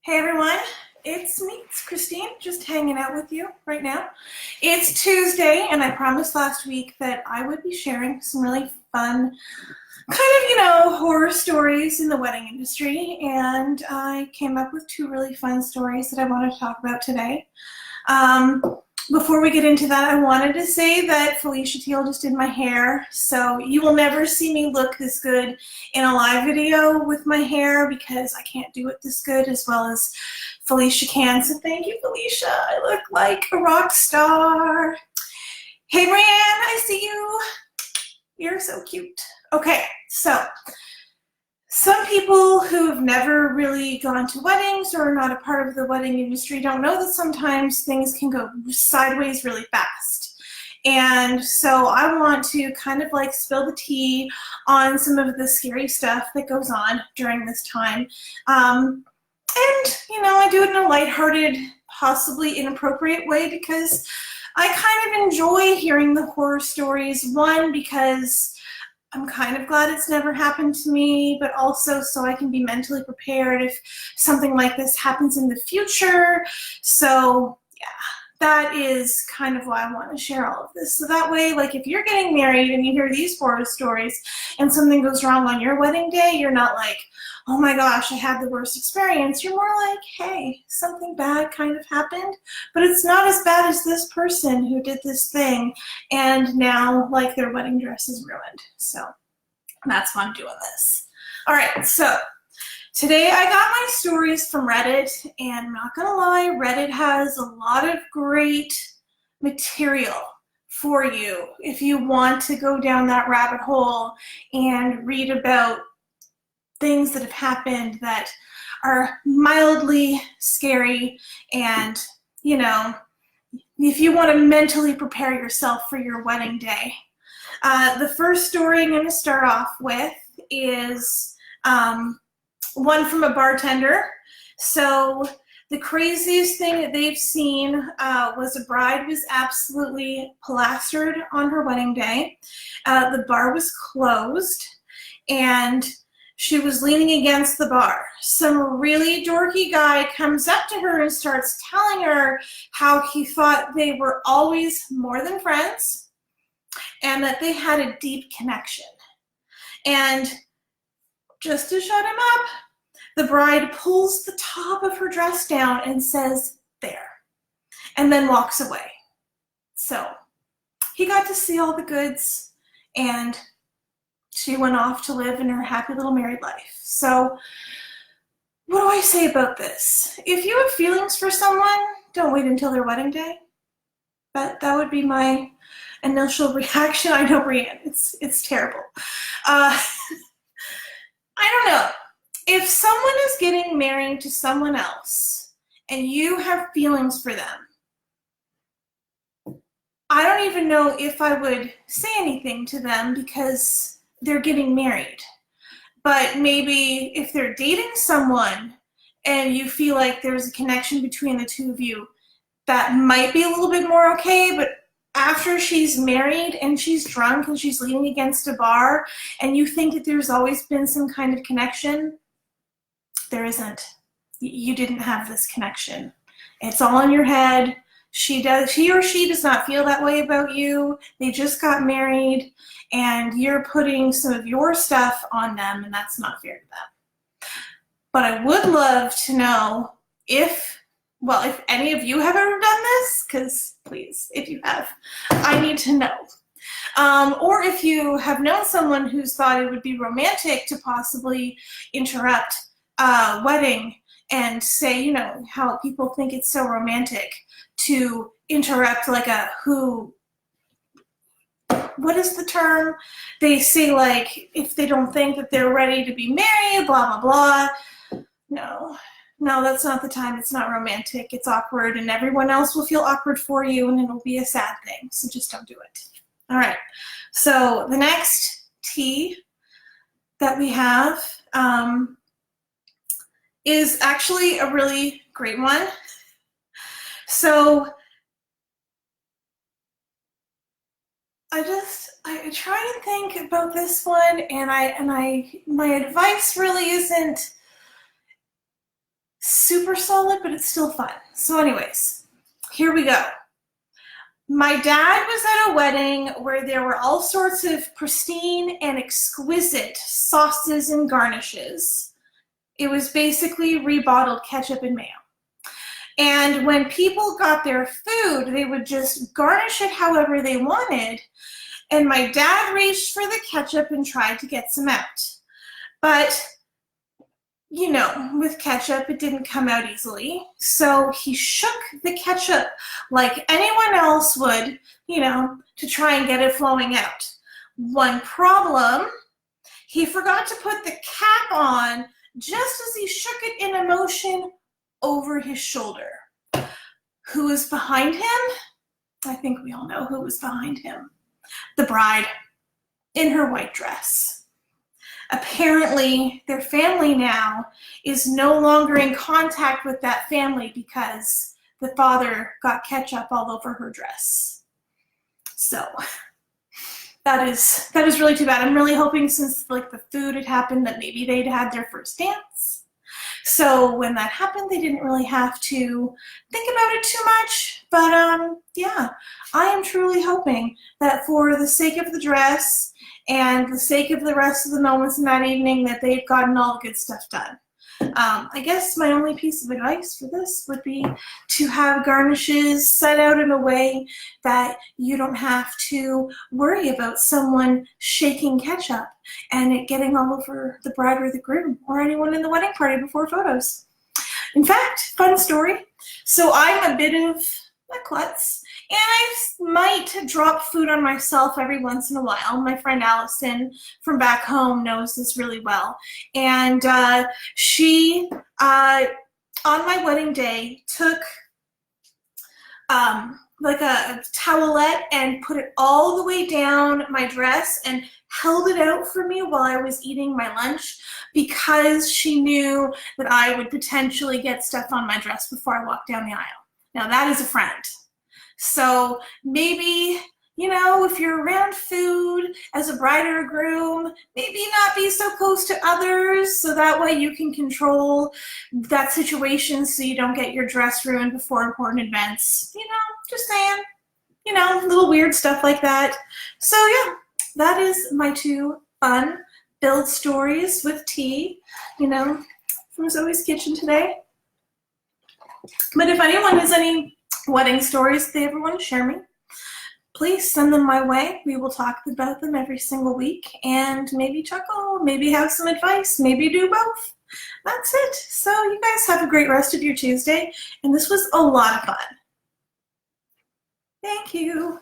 Hey everyone, it's Christine, just hanging out with you right now. It's Tuesday, and I promised last week that I would be sharing some really fun, horror stories in the wedding industry, and I came up with two really fun stories that I want to talk about today. Um, Before we get into that, I wanted to say that Felicia Teal just did my hair, so you will never see me look this good in a live video with my hair because I can't do it this good as well as Felicia can. So thank you, Felicia. I look like a rock star. Hey, Brianne, I see you. You're so cute. Okay, so some people who've never really gone to weddings or are not a part of the wedding industry don't know that sometimes things can go sideways really fast. And so I want to kind of like spill the tea on some of the scary stuff that goes on during this time. I do it in a lighthearted, possibly inappropriate way because I kind of enjoy hearing the horror stories. One, because I'm kind of glad it's never happened to me, but also so I can be mentally prepared if something like this happens in the future. So yeah, that is kind of why I want to share all of this. So that way, like if you're getting married and you hear these horror stories and something goes wrong on your wedding day, you're not like, oh my gosh, I had the worst experience. You're more like, hey, something bad kind of happened, but it's not as bad as this person who did this thing and now like their wedding dress is ruined. So that's why I'm doing this. All right, so today I got my stories from Reddit, and I'm not gonna lie, Reddit has a lot of great material for you if you want to go down that rabbit hole and read about things that have happened that are mildly scary, and if you want to mentally prepare yourself for your wedding day. The first story I'm going to start off with is one from a bartender. So the craziest thing that they've seen was a bride was absolutely plastered on her wedding day. The bar was closed, and she was leaning against the bar. Some really dorky guy comes up to her and starts telling her how he thought they were always more than friends and that they had a deep connection. And just to shut him up, the bride pulls the top of her dress down and says, "There," and then walks away. So he got to see all the goods, and she went off to live in her happy little married life. So what do I say about this? If you have feelings for someone, don't wait until their wedding day. That would be my initial reaction. I know, Brianne, it's terrible. I don't know. If someone is getting married to someone else and you have feelings for them, I don't even know if I would say anything to them because they're getting married. But maybe if they're dating someone and you feel like there's a connection between the two of you, that might be a little bit more okay. But after she's married and she's drunk and she's leaning against a bar and you think that there's always been some kind of connection, there isn't. You didn't have this connection. It's all in your head. He or she does not feel that way about you. They just got married and you're putting some of your stuff on them, and that's not fair to them. But I would love to know if any of you have ever done this, because please, if you have, I need to know. Or if you have known someone who's thought it would be romantic to possibly interrupt a wedding and say, how people think it's so romantic to interrupt like what is the term? They say like, if they don't think that they're ready to be married, blah, blah, blah. No, that's not the time. It's not romantic. It's awkward, and everyone else will feel awkward for you, and it'll be a sad thing. So just don't do it. All right. So the next tea that we have is actually a really great one. So I try to think about this one, and my advice really isn't super solid, but it's still fun. So anyways, here we go. My dad was at a wedding where there were all sorts of pristine and exquisite sauces and garnishes. It was basically rebottled ketchup and mayo. And when people got their food, they would just garnish it however they wanted. And my dad reached for the ketchup and tried to get some out. But, you know, with ketchup, it didn't come out easily. So he shook the ketchup like anyone else would, you know, to try and get it flowing out. One problem, he forgot to put the cap on just as he shook it in a motion over his shoulder. Who was behind him? I think we all know who was behind him. The bride in her white dress. Apparently, their family now is no longer in contact with that family because the father got ketchup all over her dress. So that is really too bad. I'm really hoping, since like the food had happened, that maybe they'd had their first dance. So when that happened, they didn't really have to think about it too much. But yeah, I am truly hoping that for the sake of the dress and the sake of the rest of the moments in that evening, that they've gotten all the good stuff done. I guess my only piece of advice for this would be to have garnishes set out in a way that you don't have to worry about someone shaking ketchup and it getting all over the bride or the groom or anyone in the wedding party before photos. In fact, fun story. So I'm a bit of a klutz, and I might drop food on myself every once in a while. My friend Allison from back home knows this really well. And she, on my wedding day, took like a towelette and put it all the way down my dress and held it out for me while I was eating my lunch, because she knew that I would potentially get stuff on my dress before I walked down the aisle. Now that is a friend. So maybe, you know, if you're around food as a bride or a groom, maybe not be so close to others, so that way you can control that situation so you don't get your dress ruined before important events. You know, just saying, you know, little weird stuff like that. So yeah, that is my 2 fun build stories with tea, you know, from Zoe's Kitchen today. But if anyone has any wedding stories they ever want to share me, please send them my way. We will talk about them every single week and maybe chuckle, maybe have some advice, maybe do both. That's it. So you guys have a great rest of your Tuesday, and this was a lot of fun. Thank you.